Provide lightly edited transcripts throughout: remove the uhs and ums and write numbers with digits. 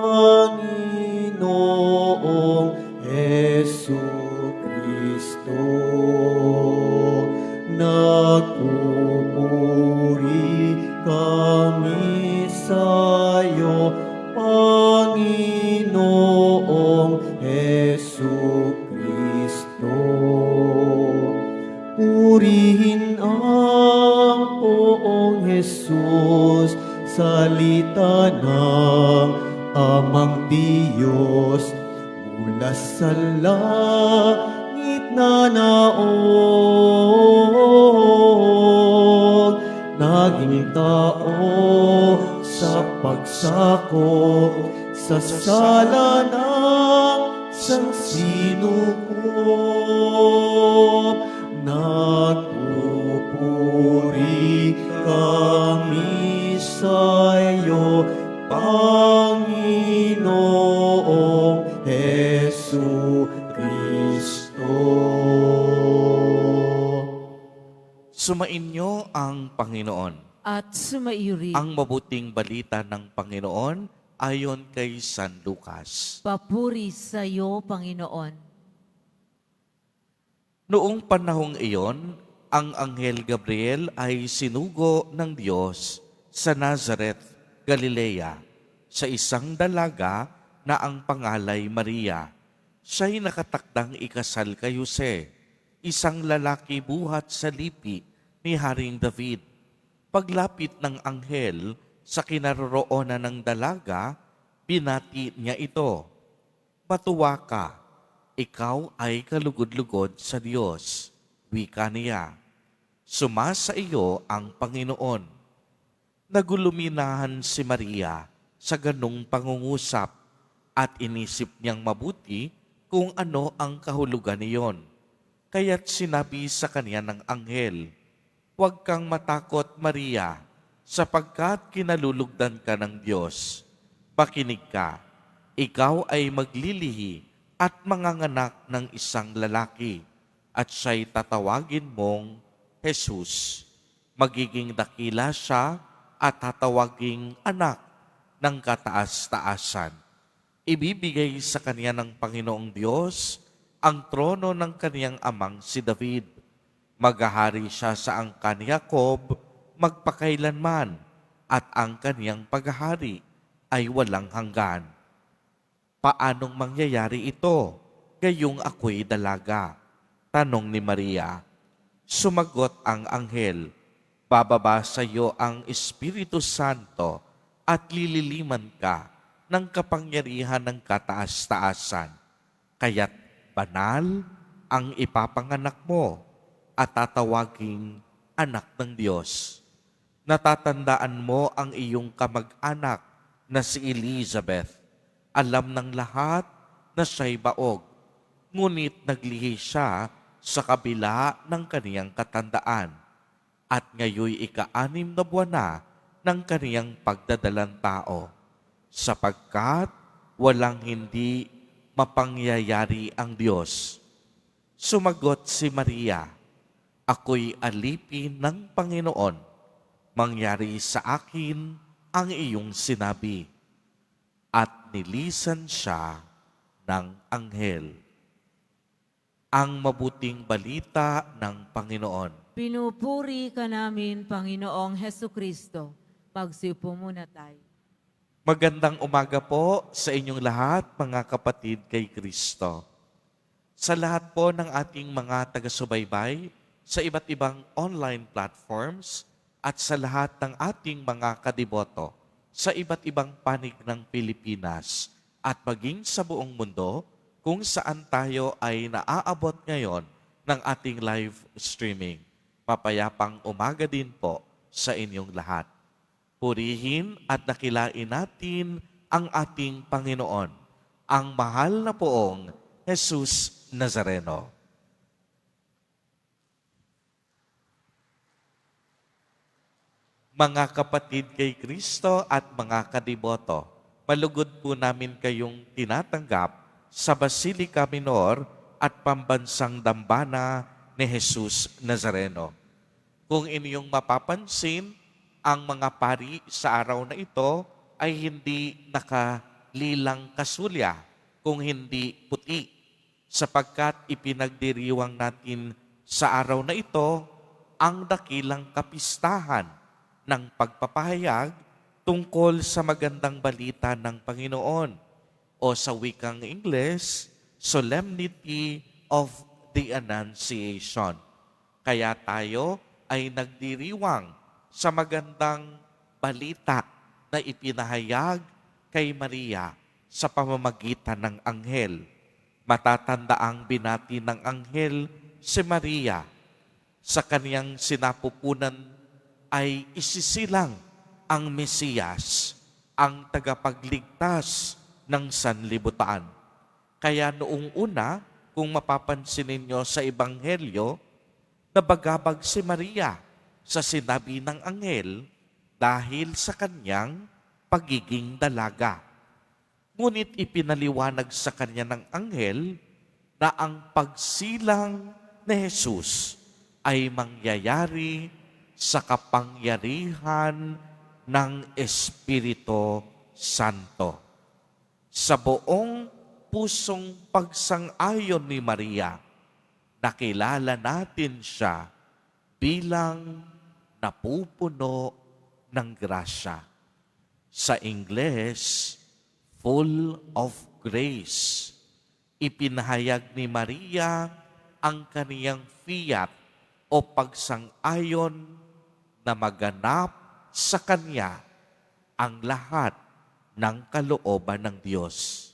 Panginoong Jesucristo. Nagpupuri kami sa'yo, Panginoong Jesucristo. Purihin ang Poong Jesus, salita ng Amang Diyos, mula sa langit na naong, naging tao sa pagsakop sa sala ng sansinukob. Nagpupuri kami sa'yo, Panginoong Jesucristo. Sumainyo ang Panginoon. At sumairi. Ang mabuting balita ng Panginoon ayon kay San Lucas. Papuri sa iyo, Panginoon. Noong panahong iyon, ang Anghel Gabriel ay sinugo ng Diyos sa Nazareth, Galilea, sa isang dalaga na ang pangalay Maria. Siya'y nakatakdang ikasal kay Jose, isang lalaki buhat sa lipi ni Haring David. Paglapit ng anghel sa kinaroroonan ng dalaga, binati niya ito, "Matuwa ka, ikaw ay kalugod-lugod sa Diyos," wika niya. "Sumasa iyo ang Panginoon." Naguluminahan si Maria sa ganong pangungusap at inisip niyang mabuti kung ano ang kahulugan niyon. Kaya't sinabi sa kanya ng anghel, "Huwag kang matakot, Maria, sapagkat kinalulugdan ka ng Diyos. Pakinig ka, ikaw ay maglilihi at manganganak ng isang lalaki, at siya'y tatawagin mong Jesus. Magiging dakila siya at tatawaging anak ng kataas-taasan. Ibibigay sa kanya ng Panginoong Diyos ang trono ng kaniyang amang si David. Maghahari siya sa angkan ni Jacob magpakailanman, at ang kaniyang paghahari ay walang hanggan." "Paanong mangyayari ito, gayong ako'y dalaga?" tanong ni Maria. Sumagot ang anghel, "Bababa sa iyo ang Espiritu Santo at lililiman ka ng kapangyarihan ng kataas-taasan. Kaya't banal ang ipapanganak mo at tatawaging anak ng Diyos. Natatandaan mo ang iyong kamag-anak na si Elizabeth. Alam ng lahat na siya'y baog, ngunit naglihi siya sa kabila ng kaniyang katandaan, at ngayoy ika-6 na buwan na ng kaniyang pagdadalang tao, sapagkat walang hindi mapangyayari ang Diyos." Sumagot si Maria, "Ako'y alipin ng Panginoon. Mangyari sa akin ang iyong sinabi." At nilisan siya ng anghel. Ang mabuting balita ng Panginoon. Pinupuri ka namin, Panginoong Hesukristo. Magsiupo muna tayo. Magandang umaga po sa inyong lahat, mga kapatid kay Kristo. Sa lahat po ng ating mga taga-subaybay sa iba't ibang online platforms at sa lahat ng ating mga kadiboto sa iba't ibang panig ng Pilipinas at maging sa buong mundo kung saan tayo ay naaabot ngayon ng ating live streaming. Mapayapang umaga din po sa inyong lahat. Purihin at dakilain natin ang ating Panginoon, ang mahal na Poong Jesus Nazareno. Mga kapatid kay Kristo at mga kadiboto, malugod po namin kayong tinatanggap sa Basilica Minor at Pambansang Dambana ni Jesus Nazareno. Kung inyong mapapansin, ang mga pari sa araw na ito ay hindi lilang kasulya, kung hindi puti, sapagkat ipinagdiriwang natin sa araw na ito ang dakilang kapistahan ng pagpapahayag tungkol sa magandang balita ng Panginoon o sa wikang Ingles, Solemnity of the Annunciation. Kaya tayo ay nagdiriwang sa magandang balita na ipinahayag kay Maria sa pamamagitan ng anghel. Matatandaang binati ng anghel si Maria. Sa kaniyang sinapupunan ay isisilang ang Mesiyas, ang tagapagligtas ng sanlibutan. Kaya noong una, kung mapapansin ninyo sa Ebanghelyo, nabagabag si Maria sa sinabi ng anghel dahil sa kanyang pagiging dalaga. Ngunit ipinaliwanag sa kanya ng anghel na ang pagsilang ni Jesus ay mangyayari sa kapangyarihan ng Espiritu Santo. Sa buong pusong pagsang-ayon ni Maria, nakilala natin siya bilang napupuno ng grasya. Sa Ingles, full of grace. Ipinahayag ni Maria ang kaniyang fiat o pagsang-ayon na maganap sa kanya ang lahat ng kalooban ng Diyos.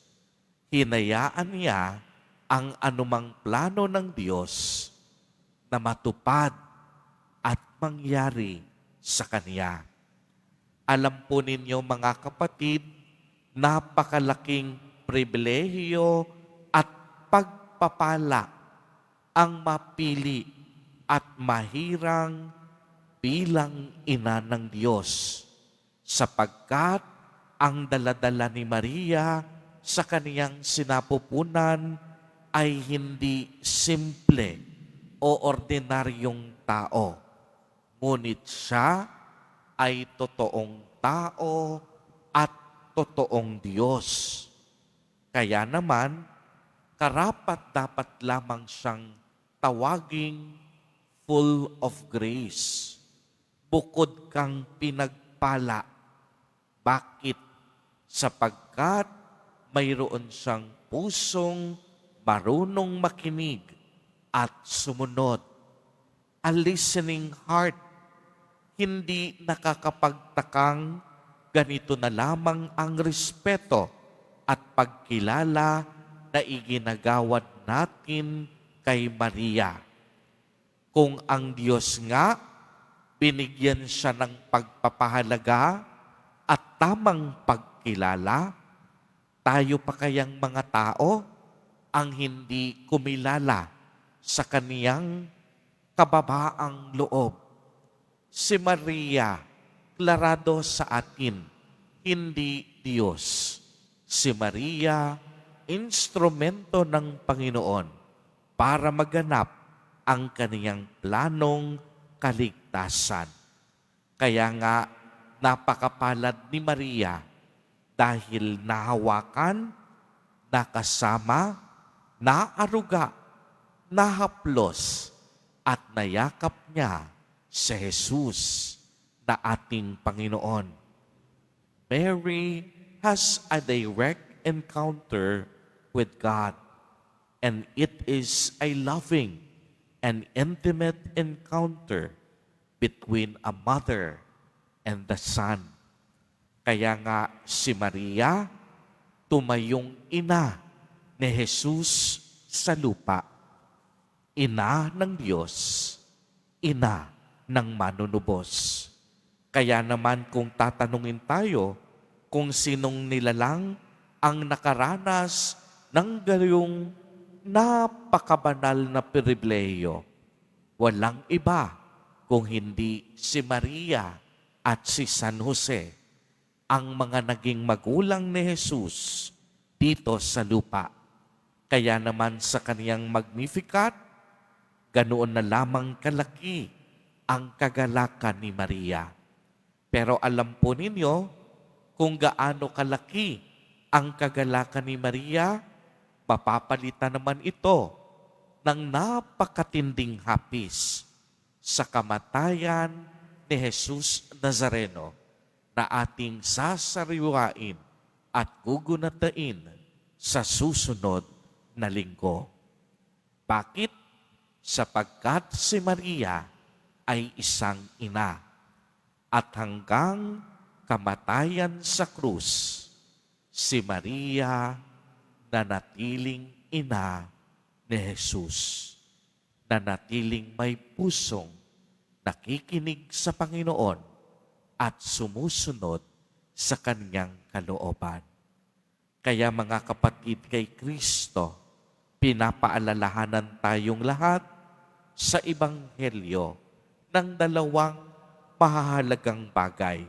Hinayaan niya ang anumang plano ng Diyos na matupad at mangyari sa kanya. Alam po ninyo mga kapatid, napakalaking pribilehiyo at pagpapala ang mapili at mahirang bilang ina ng Diyos, sapagkat ang daladala ni Maria sa kaniyang sinapupunan ay hindi simple o ordinaryong tao, ngunit siya ay totoong tao at totoong Diyos. Kaya naman, karapat-dapat lamang siyang tawaging full of grace. Bukod kang pinagpala. Bakit? Sapagkat mayroon siyang pusong marunong makinig at sumunod. A listening heart. Hindi nakakapagtakang ganito na lamang ang respeto at pagkilala na iginagawad natin kay Maria. Kung ang Diyos nga, binigyan siya ng pagpapahalaga at tamang pagkilala, tayo pa kayang mga tao ang hindi kumilala sa kaniyang kababaang loob? Si Maria, klarado sa atin, hindi Diyos. Si Maria, instrumento ng Panginoon para maganap ang kaniyang planong kaligtasan. Kaya nga, napakapalad ni Maria dahil nahawakan, nakasama, naaruga, nahaplos, at nayakap niya si Jesus na ating Panginoon. Mary has a direct encounter with God, and it is a loving and intimate encounter between a mother and the son. Kaya nga si Maria, tumayong ina ni Jesus sa lupa, ina ng Diyos, ina ng manunubos. Kaya naman kung tatanungin tayo kung sinong nilalang ang nakaranas ng gayong napakabanal na pribilehiyo, walang iba kung hindi si Maria at si San Jose, ang mga naging magulang ni Jesus dito sa lupa. Kaya naman sa kaniyang Magnificat, ganoon na lamang kalaki ang kagalakan ni Maria. Pero alam po ninyo kung gaano kalaki Ang kagalakan ni Maria, mapapalitan naman ito ng napakatinding hapis sa kamatayan ni Jesus Nazareno na ating sasariwain at gugunatain sa susunod na linggo. Bakit? Sapagkat si Maria ay isang ina at hanggang kamatayan sa krus, si Maria nanatiling ina ni Jesus, nanatiling may pusong nakikinig sa Panginoon at sumusunod sa kanyang kalooban. Kaya mga kapatid kay Kristo, pinapaalalahanan tayong lahat sa Ebanghelyo ng dalawang mahahalagang bagay.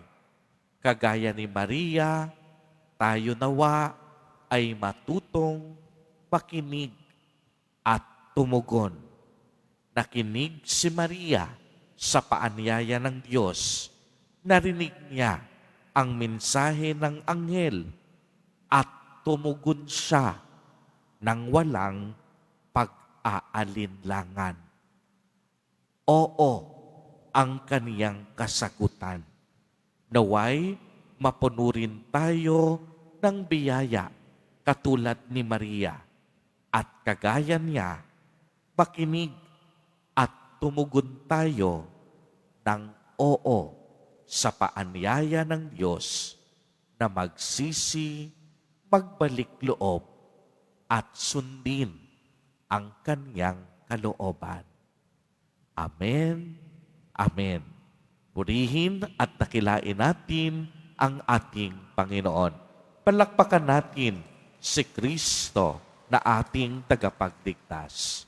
Kagaya ni Maria, tayo nawa ay matutong makinig at tumugon. Nakinig si Maria sa paanyaya ng Diyos. Narinig niya ang mensahe ng anghel at tumugon siya ng walang pag-aalinlangan. Oo, ang kaniyang kasagutan. Naway mapunurin tayo ng biyaya katulad ni Maria at kagaya niya, makinig at tumugon tayo ng oo sa paanyaya ng Diyos na magsisi, magbalik loob at sundin ang kaniyang kalooban. Amen. Amen. Purihin at dakilain natin ang ating Panginoon. Palakpakan natin si Kristo na ating tagapagligtas.